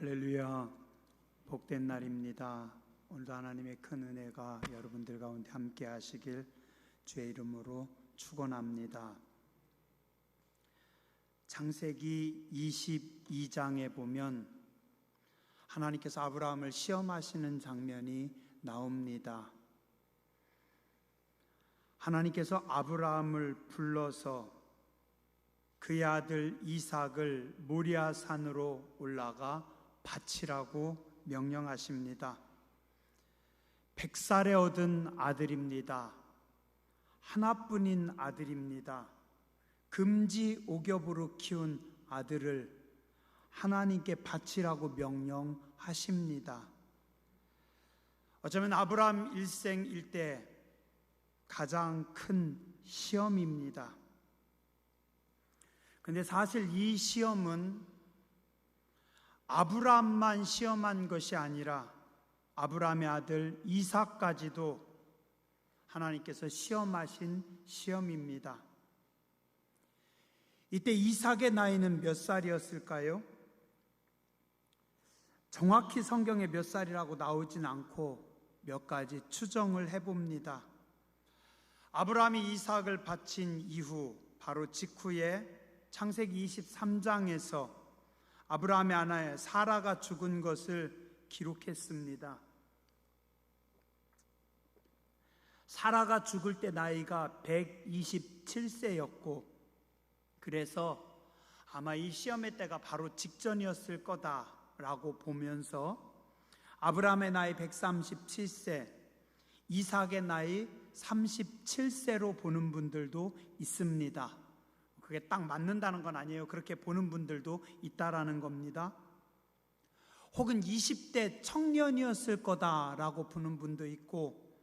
할렐루야, 복된 날입니다. 오늘도 하나님의 큰 은혜가 여러분들 가운데 함께 하시길 주의 이름으로 축원합니다. 창세기 22장에 보면 하나님께서 아브라함을 시험하시는 장면이 나옵니다. 하나님께서 아브라함을 불러서 그의 아들 이삭을 모리아 산으로 올라가 바치라고 명령하십니다. 100살에 얻은 아들입니다. 하나뿐인 아들입니다. 금지 옥엽으로 키운 아들을 하나님께 바치라고 명령하십니다. 어쩌면 아브라함 일생 일대 가장 큰 시험입니다. 근데 사실 이 시험은 아브라함만 시험한 것이 아니라 아브라함의 아들 이삭까지도 하나님께서 시험하신 시험입니다. 이때 이삭의 나이는 몇 살이었을까요? 정확히 성경에 몇 살이라고 나오진 않고 몇 가지 추정을 해봅니다. 아브라함이 이삭을 바친 이후 바로 직후에 창세기 23장에서 아브라함의 아내 사라가 죽은 것을 기록했습니다. 사라가 죽을 때 나이가 127세였고 그래서 아마 이 시험의 때가 바로 직전이었을 거다라고 보면서 아브라함의 나이 137세, 이삭의 나이 37세로 보는 분들도 있습니다. 그게 딱 맞는다는 건 아니에요. 그렇게 보는 분들도 있다라는 겁니다. 혹은 20대 청년이었을 거다라고 보는 분도 있고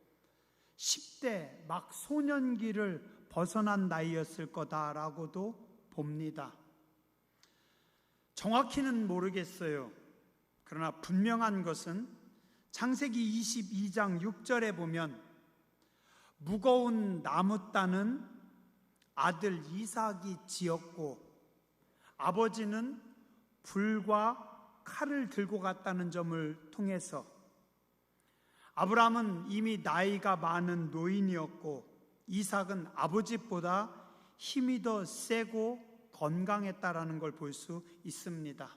10대 막 소년기를 벗어난 나이였을 거다라고도 봅니다. 정확히는 모르겠어요. 그러나 분명한 것은 창세기 22장 6절에 보면 무거운 나무 따는 아들 이삭이 지었고 아버지는 불과 칼을 들고 갔다는 점을 통해서 아브라함은 이미 나이가 많은 노인이었고 이삭은 아버지보다 힘이 더 세고 건강했다라는 걸 볼 수 있습니다.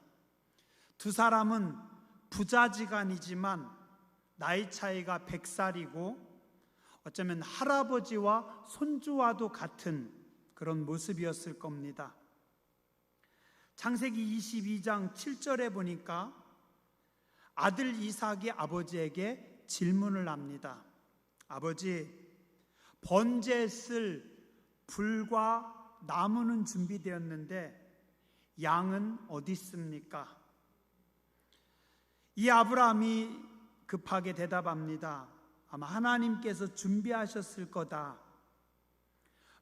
두 사람은 부자지간이지만 나이 차이가 100살이고 어쩌면 할아버지와 손주와도 같은 그런 모습이었을 겁니다. 창세기 22장 7절에 보니까 아들 이삭이 아버지에게 질문을 합니다. 아버지, 번제에 쓸 불과 나무는 준비되었는데 양은 어디 있습니까? 이 아브라함이 급하게 대답합니다. 아마 하나님께서 준비하셨을 거다.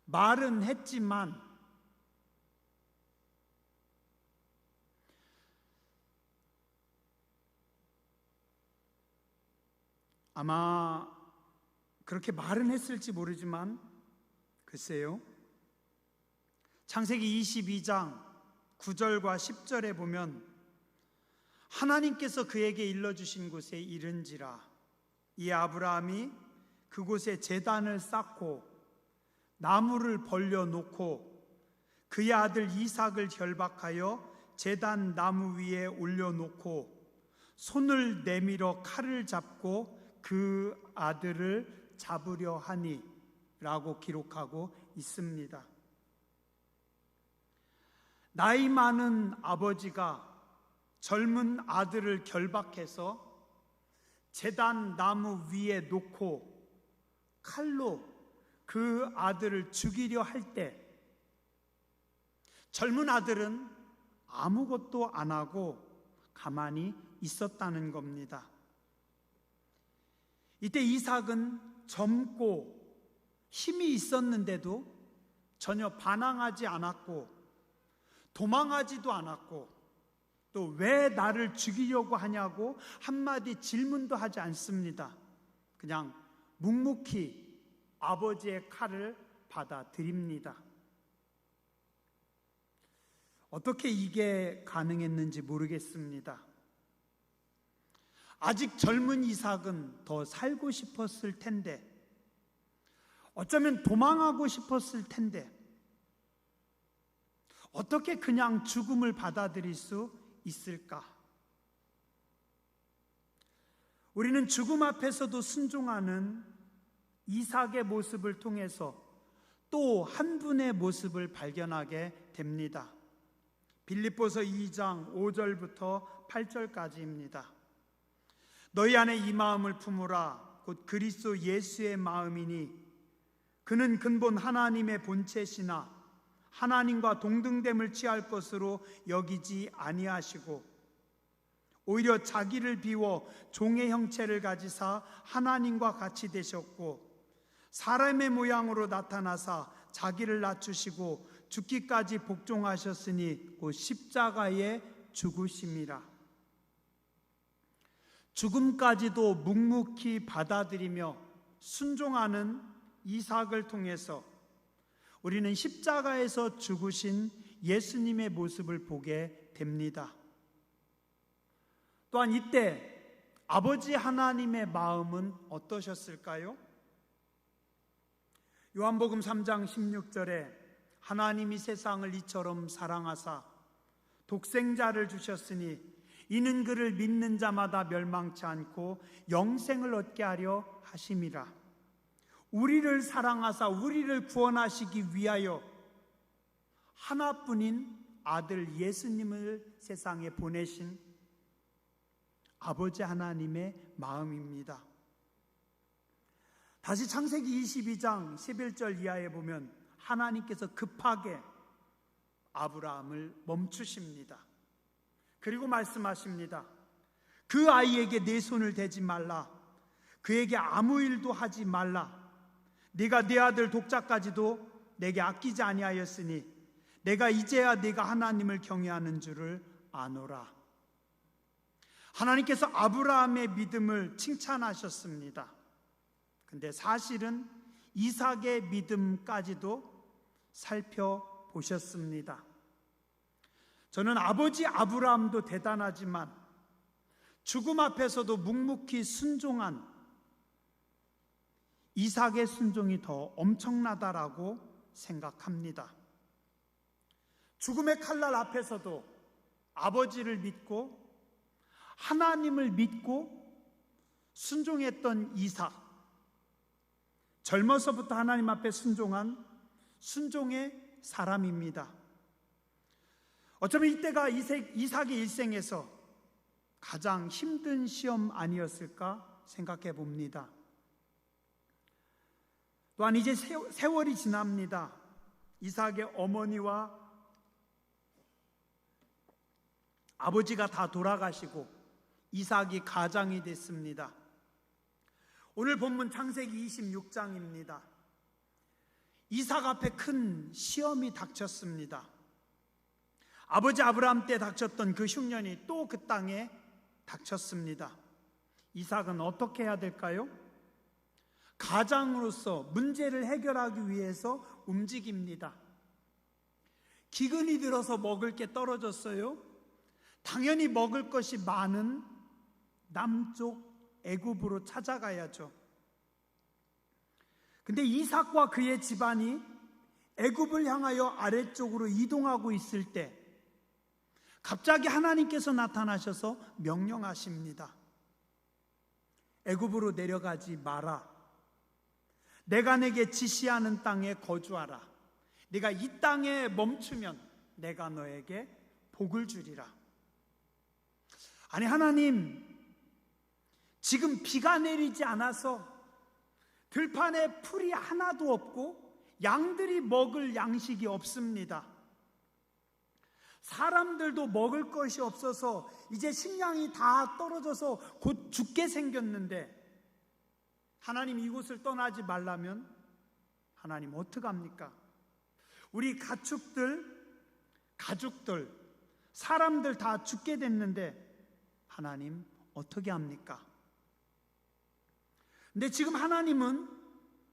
말은 했지만 아마 그렇게 말은 했을지 모르지만 글쎄요. 창세기 22장 9절과 10절에 보면 하나님께서 그에게 일러주신 곳에 이른지라 이 아브라함이 그곳에 제단을 쌓고 나무를 벌려놓고 그의 아들 이삭을 결박하여 제단 나무 위에 올려놓고 손을 내밀어 칼을 잡고 그 아들을 잡으려 하니 라고 기록하고 있습니다. 나이 많은 아버지가 젊은 아들을 결박해서 제단 나무 위에 놓고 칼로 그 아들을 죽이려 할 때 젊은 아들은 아무것도 안 하고 가만히 있었다는 겁니다. 이때 이삭은 젊고 힘이 있었는데도 전혀 반항하지 않았고 도망하지도 않았고 또 왜 나를 죽이려고 하냐고 한마디 질문도 하지 않습니다. 그냥 묵묵히 아버지의 칼을 받아들입니다. 어떻게 이게 가능했는지 모르겠습니다. 아직 젊은 이삭은 더 살고 싶었을 텐데, 어쩌면 도망하고 싶었을 텐데, 어떻게 그냥 죽음을 받아들일 수 있을까? 우리는 죽음 앞에서도 순종하는 이삭의 모습을 통해서 또 한 분의 모습을 발견하게 됩니다. 빌립보서 2장 5절부터 8절까지입니다. 너희 안에 이 마음을 품으라. 곧 그리스도 예수의 마음이니 그는 근본 하나님의 본체시나 하나님과 동등됨을 취할 것으로 여기지 아니하시고 오히려 자기를 비워 종의 형체를 가지사 하나님과 같이 되셨고 사람의 모양으로 나타나사 자기를 낮추시고 죽기까지 복종하셨으니 곧 십자가에 죽으심이라. 죽음까지도 묵묵히 받아들이며 순종하는 이삭을 통해서 우리는 십자가에서 죽으신 예수님의 모습을 보게 됩니다. 또한 이때 아버지 하나님의 마음은 어떠셨을까요? 요한복음 3장 16절에 하나님이 세상을 이처럼 사랑하사 독생자를 주셨으니 이는 그를 믿는 자마다 멸망치 않고 영생을 얻게 하려 하심이라. 우리를 사랑하사 우리를 구원하시기 위하여 하나뿐인 아들 예수님을 세상에 보내신 아버지 하나님의 마음입니다. 다시 창세기 22장 11절 이하에 보면 하나님께서 급하게 아브라함을 멈추십니다. 그리고 말씀하십니다. 그 아이에게 내 손을 대지 말라. 그에게 아무 일도 하지 말라. 네가 내 아들 독자까지도 내게 아끼지 아니하였으니 내가 이제야 네가 하나님을 경외하는 줄을 아노라. 하나님께서 아브라함의 믿음을 칭찬하셨습니다. 근데 사실은 이삭의 믿음까지도 살펴보셨습니다. 저는 아버지 아브라함도 대단하지만 죽음 앞에서도 묵묵히 순종한 이삭의 순종이 더 엄청나다라고 생각합니다. 죽음의 칼날 앞에서도 아버지를 믿고 하나님을 믿고 순종했던 이삭, 젊어서부터 하나님 앞에 순종한 순종의 사람입니다. 어쩌면 이때가 이삭의 일생에서 가장 힘든 시험 아니었을까 생각해 봅니다. 또한 이제 세월이 지납니다. 이삭의 어머니와 아버지가 다 돌아가시고 이삭이 가장이 됐습니다. 오늘 본문 창세기 26장입니다. 이삭 앞에 큰 시험이 닥쳤습니다. 아버지 아브라함 때 닥쳤던 그 흉년이 또 그 땅에 닥쳤습니다. 이삭은 어떻게 해야 될까요? 가장으로서 문제를 해결하기 위해서 움직입니다. 기근이 들어서 먹을 게 떨어졌어요. 당연히 먹을 것이 많은 남쪽 애굽으로 찾아가야죠. 근데 이삭과 그의 집안이 애굽을 향하여 아래쪽으로 이동하고 있을 때 갑자기 하나님께서 나타나셔서 명령하십니다. 애굽으로 내려가지 마라. 내가 내게 지시하는 땅에 거주하라. 네가 이 땅에 멈추면 내가 너에게 복을 주리라. 아니 하나님, 지금 비가 내리지 않아서 들판에 풀이 하나도 없고 양들이 먹을 양식이 없습니다. 사람들도 먹을 것이 없어서 이제 식량이 다 떨어져서 곧 죽게 생겼는데 하나님 이곳을 떠나지 말라면 하나님 어떡합니까? 우리 가축들, 가족들, 사람들 다 죽게 됐는데 하나님 어떻게 합니까? 근데 지금 하나님은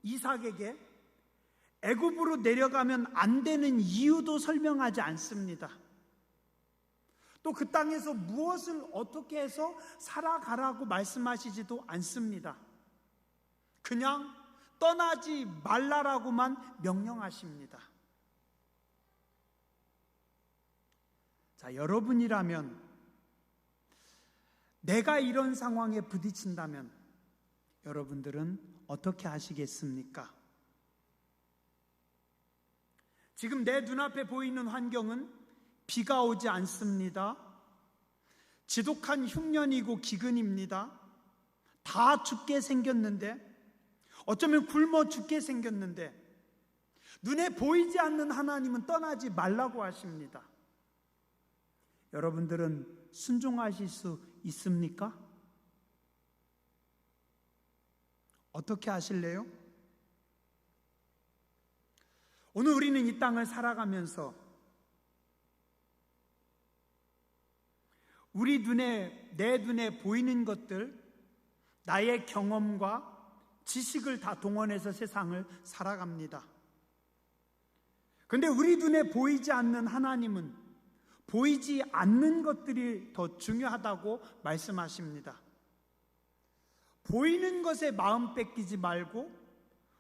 이삭에게 애굽으로 내려가면 안 되는 이유도 설명하지 않습니다. 또 그 땅에서 무엇을 어떻게 해서 살아가라고 말씀하시지도 않습니다. 그냥 떠나지 말라라고만 명령하십니다. 자, 여러분이라면 내가 이런 상황에 부딪힌다면 여러분들은 어떻게 하시겠습니까? 지금 내 눈앞에 보이는 환경은 비가 오지 않습니다. 지독한 흉년이고 기근입니다. 다 죽게 생겼는데, 어쩌면 굶어 죽게 생겼는데, 눈에 보이지 않는 하나님은 떠나지 말라고 하십니다. 여러분들은 순종하실 수 있습니까? 어떻게 하실래요? 오늘 우리는 이 땅을 살아가면서 내 눈에 보이는 것들, 나의 경험과 지식을 다 동원해서 세상을 살아갑니다. 그런데 우리 눈에 보이지 않는 하나님은 보이지 않는 것들이 더 중요하다고 말씀하십니다. 보이는 것에 마음 뺏기지 말고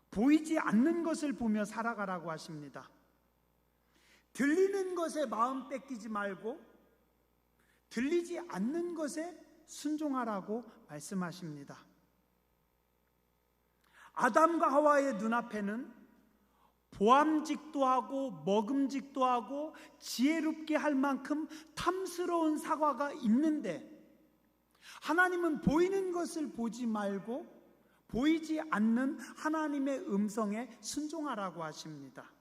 보이지 않는 것을 보며 살아가라고 하십니다. 들리는 것에 마음 뺏기지 말고 들리지 않는 것에 순종하라고 말씀하십니다. 아담과 하와의 눈앞에는 보암직도 하고 먹음직도 하고 지혜롭게 할 만큼 탐스러운 사과가 있는데, 하나님은 보이는 것을 보지 말고 보이지 않는 하나님의 음성에 순종하라고 하십니다.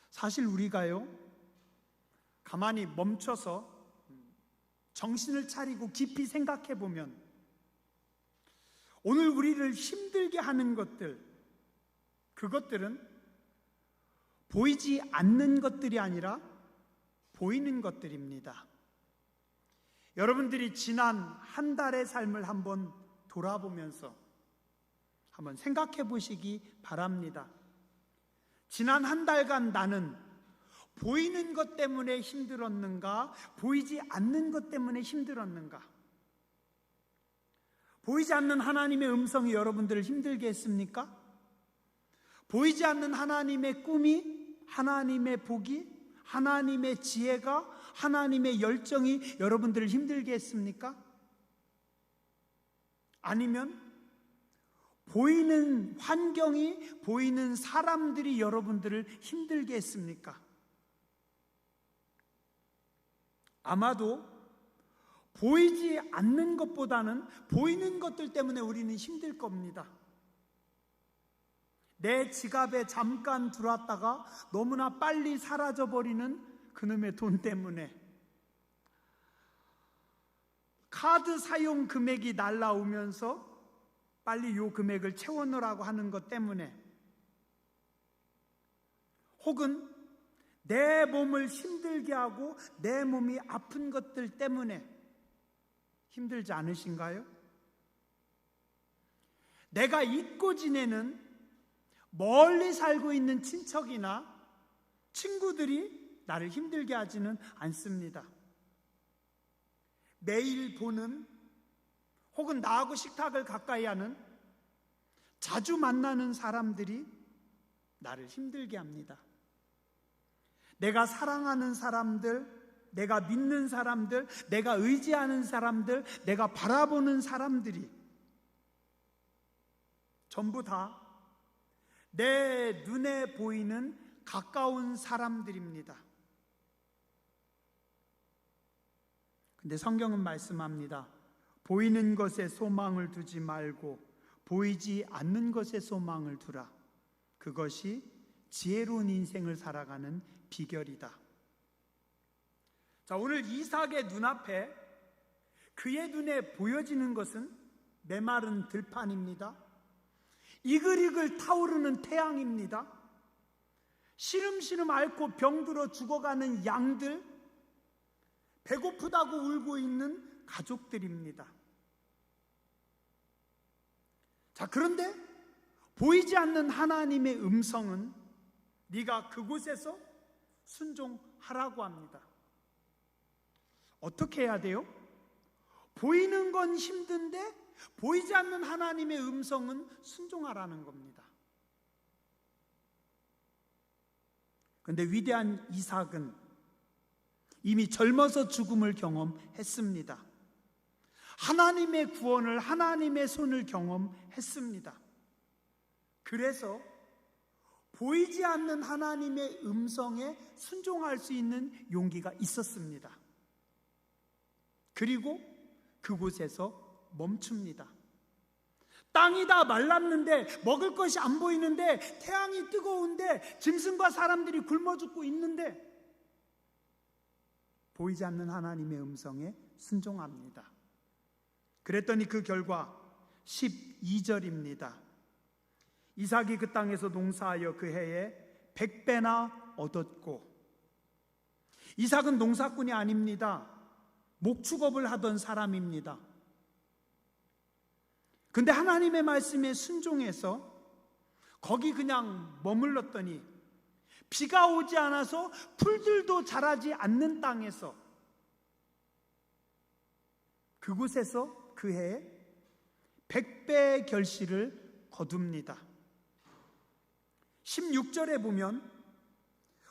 사실 우리가요, 가만히 멈춰서 정신을 차리고 깊이 생각해 보면 오늘 우리를 힘들게 하는 것들, 그것들은 보이지 않는 것들이 아니라 보이는 것들입니다. 여러분들이 지난 한 달의 삶을 한번 돌아보면서 한번 생각해 보시기 바랍니다. 지난 한 달간 나는 보이는 것 때문에 힘들었는가, 보이지 않는 것 때문에 힘들었는가? 보이지 않는 하나님의 음성이 여러분들을 힘들게 했습니까? 보이지 않는 하나님의 꿈이, 하나님의 복이, 하나님의 지혜가, 하나님의 열정이 여러분들을 힘들게 했습니까? 아니면 보이는 환경이, 보이는 사람들이 여러분들을 힘들게 했습니까? 아마도 보이지 않는 것보다는 보이는 것들 때문에 우리는 힘들 겁니다. 내 지갑에 잠깐 들어왔다가 너무나 빨리 사라져버리는 그놈의 돈 때문에, 카드 사용 금액이 날라오면서 빨리 요 금액을 채워넣으라고 하는 것 때문에, 혹은 내 몸을 힘들게 하고 내 몸이 아픈 것들 때문에 힘들지 않으신가요? 내가 잊고 지내는 멀리 살고 있는 친척이나 친구들이 나를 힘들게 하지는 않습니다. 매일 보는, 혹은 나하고 식탁을 가까이 하는, 자주 만나는 사람들이 나를 힘들게 합니다. 내가 사랑하는 사람들, 내가 믿는 사람들, 내가 의지하는 사람들, 내가 바라보는 사람들이 전부 다 내 눈에 보이는 가까운 사람들입니다. 근데 성경은 말씀합니다. 보이는 것에 소망을 두지 말고 보이지 않는 것에 소망을 두라. 그것이 지혜로운 인생을 살아가는 비결이다. 자, 오늘 이삭의 눈앞에, 그의 눈에 보여지는 것은 메마른 들판입니다. 이글이글 타오르는 태양입니다. 시름시름 앓고 병들어 죽어가는 양들, 배고프다고 울고 있는 가족들입니다. 자, 그런데 보이지 않는 하나님의 음성은 네가 그곳에서 순종하라고 합니다. 어떻게 해야 돼요? 보이는 건 힘든데 보이지 않는 하나님의 음성은 순종하라는 겁니다. 그런데 위대한 이삭은 이미 젊어서 죽음을 경험했습니다. 하나님의 구원을, 하나님의 손을 경험했습니다. 그래서 보이지 않는 하나님의 음성에 순종할 수 있는 용기가 있었습니다. 그리고 그곳에서 멈춥니다. 땅이 다 말랐는데, 먹을 것이 안 보이는데, 태양이 뜨거운데, 짐승과 사람들이 굶어 죽고 있는데 보이지 않는 하나님의 음성에 순종합니다. 그랬더니 그 결과 12절입니다. 이삭이 그 땅에서 농사하여 그 해에 100배나 얻었고, 이삭은 농사꾼이 아닙니다. 목축업을 하던 사람입니다. 근데 하나님의 말씀에 순종해서 거기 그냥 머물렀더니 비가 오지 않아서 풀들도 자라지 않는 땅에서, 그곳에서 그 해에 100배의 결실을 거둡니다. 16절에 보면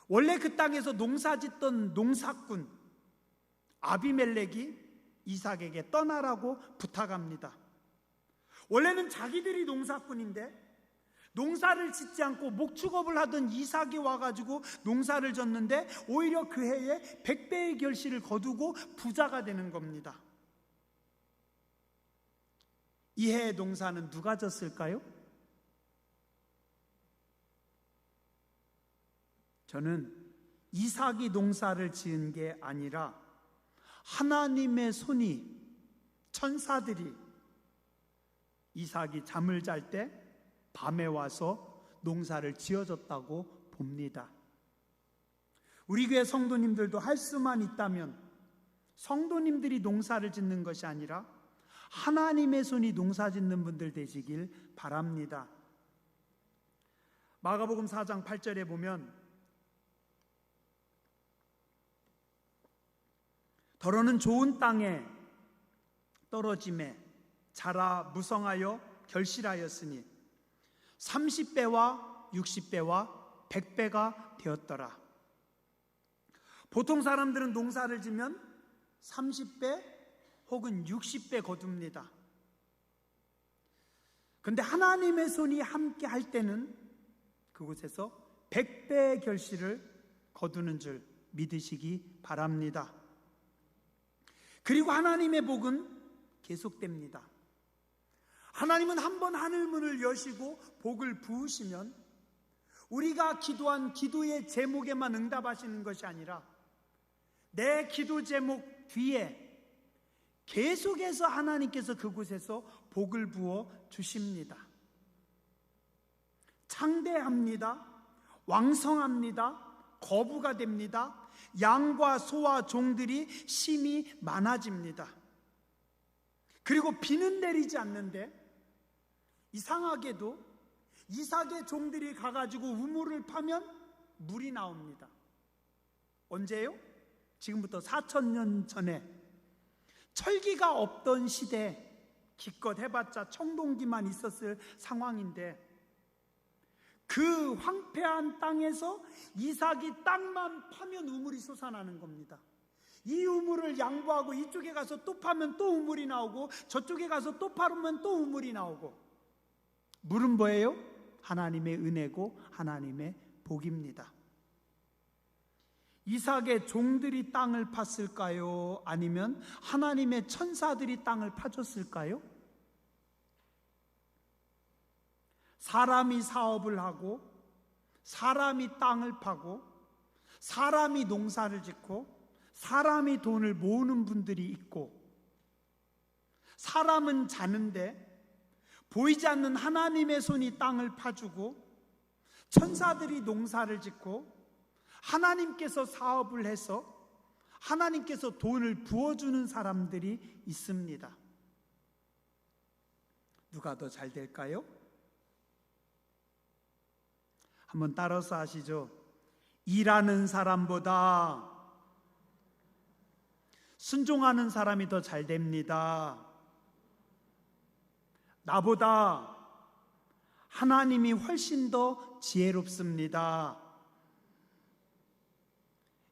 원래 그 땅에서 농사짓던 농사꾼 아비멜렉이 이삭에게 떠나라고 부탁합니다. 원래는 자기들이 농사꾼인데 농사를 짓지 않고 목축업을 하던 이삭이 와가지고 농사를 졌는데 오히려 그 해에 100배의 결실을 거두고 부자가 되는 겁니다. 이 해의 농사는 누가 졌을까요? 저는 이삭이 농사를 지은 게 아니라 하나님의 손이, 천사들이 이삭이 잠을 잘 때 밤에 와서 농사를 지어줬다고 봅니다. 우리 교회 성도님들도 할 수만 있다면 성도님들이 농사를 짓는 것이 아니라 하나님의 손이 농사 짓는 분들 되시길 바랍니다. 마가복음 4장 8절에 보면 더러는 좋은 땅에 떨어짐에 자라 무성하여 결실하였으니 30배와 60배와 100배가 되었더라. 보통 사람들은 농사를 지면 30배 혹은 60배 거둡니다. 그런데 하나님의 손이 함께 할 때는 그곳에서 100배의 결실을 거두는 줄 믿으시기 바랍니다. 그리고 하나님의 복은 계속됩니다. 하나님은 한번 하늘문을 여시고 복을 부으시면 우리가 기도한 기도의 제목에만 응답하시는 것이 아니라 내 기도 제목 뒤에 계속해서 하나님께서 그곳에서 복을 부어 주십니다. 창대합니다. 왕성합니다. 거부가 됩니다. 양과 소와 종들이 심이 많아집니다. 그리고 비는 내리지 않는데 이상하게도 이삭의 종들이 가가지고 우물을 파면 물이 나옵니다. 언제요? 지금부터 4,000년 전에 철기가 없던 시대, 기껏 해봤자 청동기만 있었을 상황인데 그 황폐한 땅에서 이삭이 땅만 파면 우물이 솟아나는 겁니다. 이 우물을 양보하고 이쪽에 가서 또 파면 또 우물이 나오고 저쪽에 가서 또 파면 또 우물이 나오고, 물은 뭐예요? 하나님의 은혜고 하나님의 복입니다. 이삭의 종들이 땅을 팠을까요? 아니면 하나님의 천사들이 땅을 파줬을까요? 사람이 사업을 하고 사람이 땅을 파고 사람이 농사를 짓고 사람이 돈을 모으는 분들이 있고, 사람은 자는데 보이지 않는 하나님의 손이 땅을 파주고 천사들이 농사를 짓고 하나님께서 사업을 해서 하나님께서 돈을 부어주는 사람들이 있습니다. 누가 더 잘 될까요? 한번 따라서 하시죠. 일하는 사람보다 순종하는 사람이 더 잘 됩니다. 나보다 하나님이 훨씬 더 지혜롭습니다.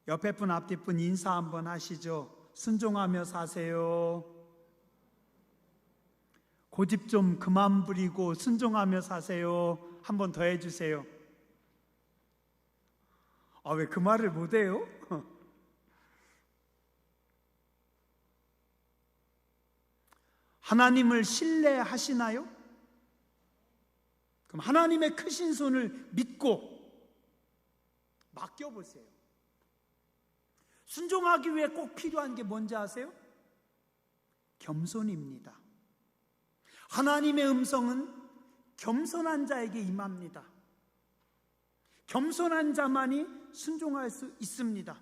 옆에 분 앞뒤 분 인사 한번 하시죠. 순종하며 사세요. 고집 좀 그만 부리고 순종하며 사세요. 한 번 더 해주세요. 왜 그 말을 못해요? 하나님을 신뢰하시나요? 그럼 하나님의 크신 손을 믿고 맡겨보세요. 순종하기 위해 꼭 필요한 게 뭔지 아세요? 겸손입니다. 하나님의 음성은 겸손한 자에게 임합니다. 겸손한 자만이 순종할 수 있습니다.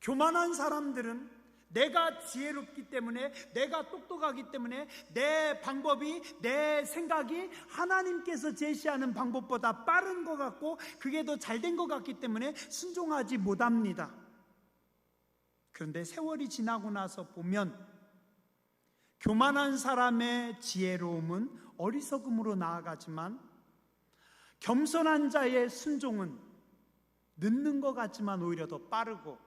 교만한 사람들은 내가 지혜롭기 때문에, 내가 똑똑하기 때문에 내 방법이, 내 생각이 하나님께서 제시하는 방법보다 빠른 것 같고 그게 더 잘된 것 같기 때문에 순종하지 못합니다. 그런데 세월이 지나고 나서 보면 교만한 사람의 지혜로움은 어리석음으로 나아가지만 겸손한 자의 순종은 늦는 것 같지만 오히려 더 빠르고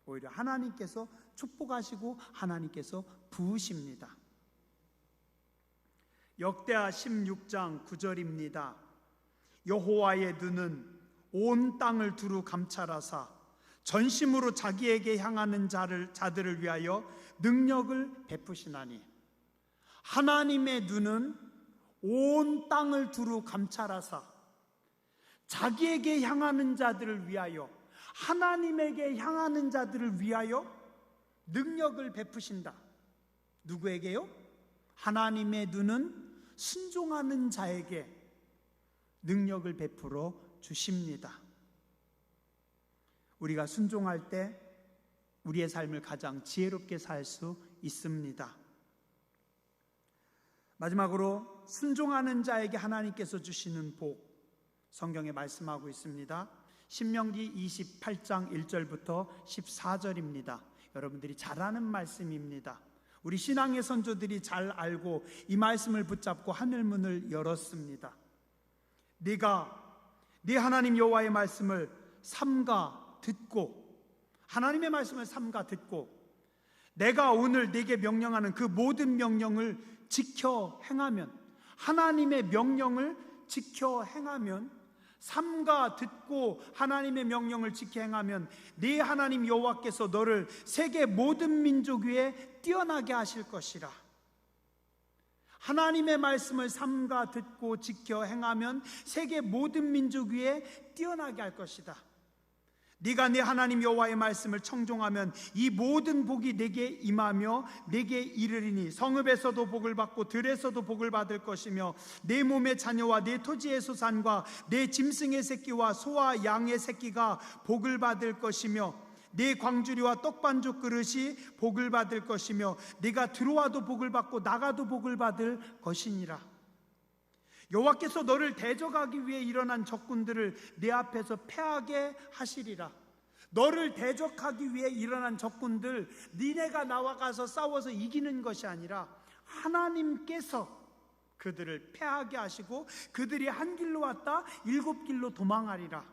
오히려 하나님께서 축복하시고 하나님께서 부으십니다. 역대하 16장 9절입니다. 여호와의 눈은 온 땅을 두루 감찰하사 전심으로 자기에게 향하는 자들을 위하여 능력을 베푸시나니. 하나님의 눈은 온 땅을 두루 감찰하사 자기에게 향하는 자들을 위하여, 하나님에게 향하는 자들을 위하여 능력을 베푸신다. 누구에게요? 하나님의 눈은 순종하는 자에게 능력을 베풀어 주십니다. 우리가 순종할 때 우리의 삶을 가장 지혜롭게 살 수 있습니다. 마지막으로 순종하는 자에게 하나님께서 주시는 복, 성경에 말씀하고 있습니다. 신명기 28장 1절부터 14절입니다. 여러분들이 잘 아는 말씀입니다. 우리 신앙의 선조들이 잘 알고 이 말씀을 붙잡고 하늘문을 열었습니다. 네가 네 하나님 여호와의 말씀을 삼가 듣고, 하나님의 말씀을 삼가 듣고 내가 오늘 네게 명령하는 그 모든 명령을 지켜 행하면, 하나님의 명령을 지켜 행하면, 삼가 듣고 하나님의 명령을 지켜 행하면 네 하나님 여호와께서 너를 세계 모든 민족 위에 뛰어나게 하실 것이라. 하나님의 말씀을 삼가 듣고 지켜 행하면 세계 모든 민족 위에 뛰어나게 할 것이다. 네가 네 하나님 여호와의 말씀을 청종하면 이 모든 복이 내게 임하며 내게 이르리니 성읍에서도 복을 받고 들에서도 복을 받을 것이며 내 몸의 자녀와 내 토지의 소산과 내 짐승의 새끼와 소와 양의 새끼가 복을 받을 것이며 내 광주리와 떡반죽 그릇이 복을 받을 것이며 네가 들어와도 복을 받고 나가도 복을 받을 것이니라. 여호와께서 너를 대적하기 위해 일어난 적군들을 네 앞에서 패하게 하시리라. 너를 대적하기 위해 일어난 적군들, 니네가 나와가서 싸워서 이기는 것이 아니라 하나님께서 그들을 패하게 하시고 그들이 한 길로 왔다 7길로 도망하리라.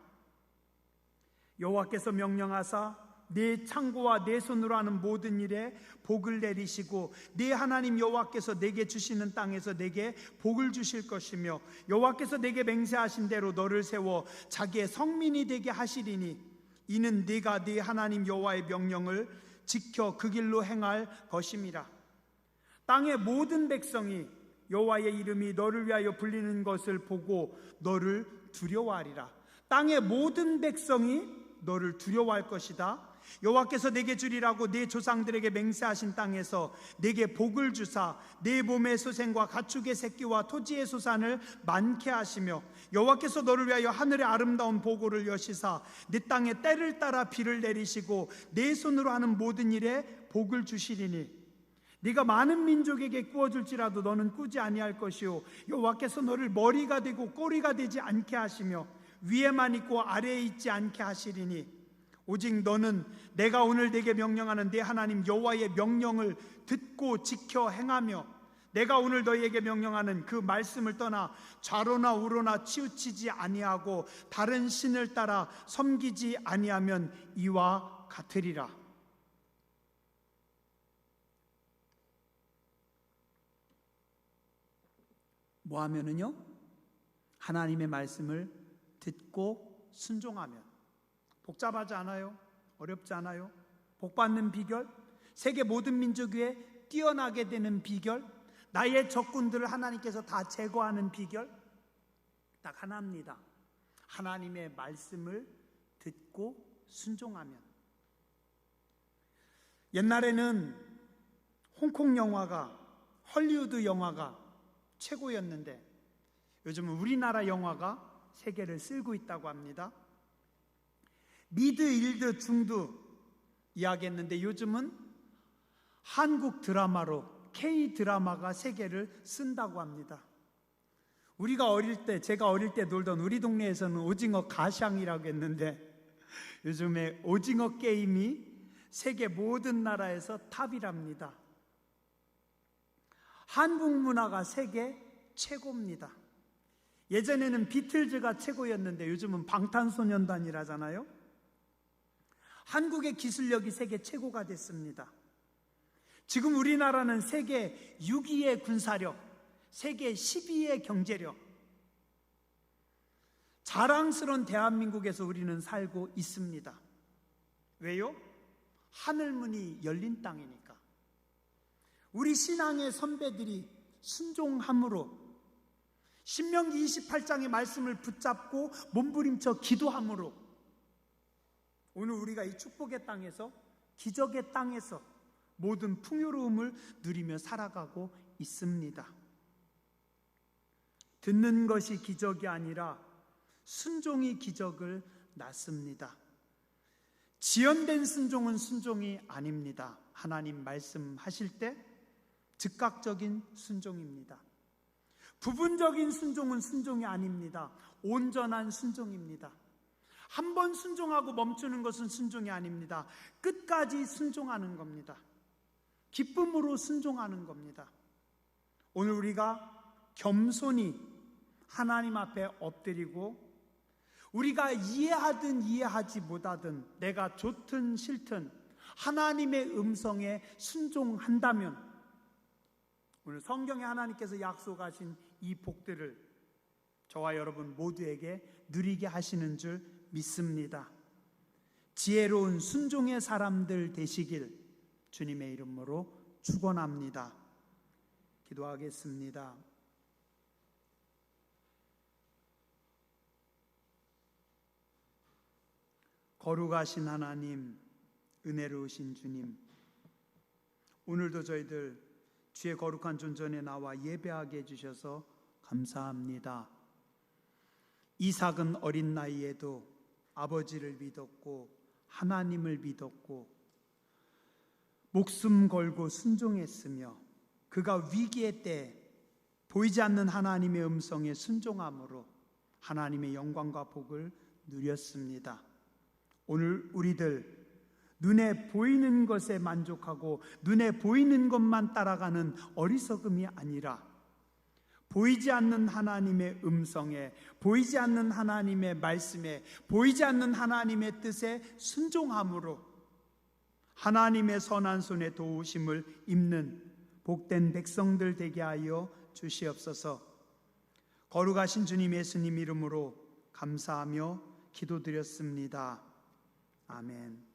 여호와께서 명령하사 네 창고와 네 손으로 하는 모든 일에 복을 내리시고 네 하나님 여호와께서 내게 주시는 땅에서 내게 복을 주실 것이며 여호와께서 내게 맹세하신 대로 너를 세워 자기의 성민이 되게 하시리니 이는 네가 네 하나님 여호와의 명령을 지켜 그 길로 행할 것임이라. 땅의 모든 백성이 여호와의 이름이 너를 위하여 불리는 것을 보고 너를 두려워하리라. 땅의 모든 백성이 너를 두려워할 것이다. 여호와께서 내게 주리라고 네 조상들에게 맹세하신 땅에서 내게 복을 주사 네 몸의 소생과 가축의 새끼와 토지의 소산을 많게 하시며 여호와께서 너를 위하여 하늘의 아름다운 보고를 여시사 네 땅에 때를 따라 비를 내리시고 네 손으로 하는 모든 일에 복을 주시리니 네가 많은 민족에게 꾸어줄지라도 너는 꾸지 아니할 것이요 여호와께서 너를 머리가 되고 꼬리가 되지 않게 하시며 위에만 있고 아래에 있지 않게 하시리니 오직 너는 내가 오늘 네게 명령하는 네 하나님 여호와의 명령을 듣고 지켜 행하며 내가 오늘 너희에게 명령하는 그 말씀을 떠나 좌로나 우로나 치우치지 아니하고 다른 신을 따라 섬기지 아니하면 이와 같으리라. 뭐 하면은요? 하나님의 말씀을 듣고 순종하면. 복잡하지 않아요? 어렵지 않아요? 복받는 비결? 세계 모든 민족 위에 뛰어나게 되는 비결? 나의 적군들을 하나님께서 다 제거하는 비결? 딱 하나입니다. 하나님의 말씀을 듣고 순종하면. 옛날에는 홍콩 영화가, 헐리우드 영화가 최고였는데 요즘은 우리나라 영화가 세계를 쓸고 있다고 합니다. 미드, 일드, 중드 이야기했는데 요즘은 한국 드라마로 K 드라마가 세계를 쓴다고 합니다. 우리가 어릴 때, 제가 어릴 때 놀던 우리 동네에서는 오징어 가샹이라고 했는데 요즘에 오징어 게임이 세계 모든 나라에서 탑이랍니다. 한국 문화가 세계 최고입니다. 예전에는 비틀즈가 최고였는데 요즘은 방탄소년단이라잖아요. 한국의 기술력이 세계 최고가 됐습니다. 지금 우리나라는 세계 6위의 군사력, 세계 10위의 경제력, 자랑스러운 대한민국에서 우리는 살고 있습니다. 왜요? 하늘문이 열린 땅이니까. 우리 신앙의 선배들이 순종함으로 신명기 28장의 말씀을 붙잡고 몸부림쳐 기도함으로 오늘 우리가 이 축복의 땅에서, 기적의 땅에서 모든 풍요로움을 누리며 살아가고 있습니다. 듣는 것이 기적이 아니라 순종이 기적을 낳습니다. 지연된 순종은 순종이 아닙니다. 하나님 말씀하실 때 즉각적인 순종입니다. 부분적인 순종은 순종이 아닙니다. 온전한 순종입니다. 한 번 순종하고 멈추는 것은 순종이 아닙니다. 끝까지 순종하는 겁니다. 기쁨으로 순종하는 겁니다. 오늘 우리가 겸손히 하나님 앞에 엎드리고 우리가 이해하든 이해하지 못하든 내가 좋든 싫든 하나님의 음성에 순종한다면 오늘 성경에 하나님께서 약속하신 이 복들을 저와 여러분 모두에게 누리게 하시는 줄 믿습니다. 지혜로운 순종의 사람들 되시길 주님의 이름으로 축원합니다. 기도하겠습니다. 거룩하신 하나님, 은혜로우신 주님, 오늘도 저희들 주의 거룩한 존전에 나와 예배하게 해주셔서 감사합니다. 이삭은 어린 나이에도 아버지를 믿었고 하나님을 믿었고 목숨 걸고 순종했으며 그가 위기의 때 보이지 않는 하나님의 음성에 순종함으로 하나님의 영광과 복을 누렸습니다. 오늘 우리들 눈에 보이는 것에 만족하고 눈에 보이는 것만 따라가는 어리석음이 아니라 보이지 않는 하나님의 음성에, 보이지 않는 하나님의 말씀에, 보이지 않는 하나님의 뜻에 순종함으로 하나님의 선한 손에 도우심을 입는 복된 백성들 되게 하여 주시옵소서. 거룩하신 주님 예수님 이름으로 감사하며 기도드렸습니다. 아멘.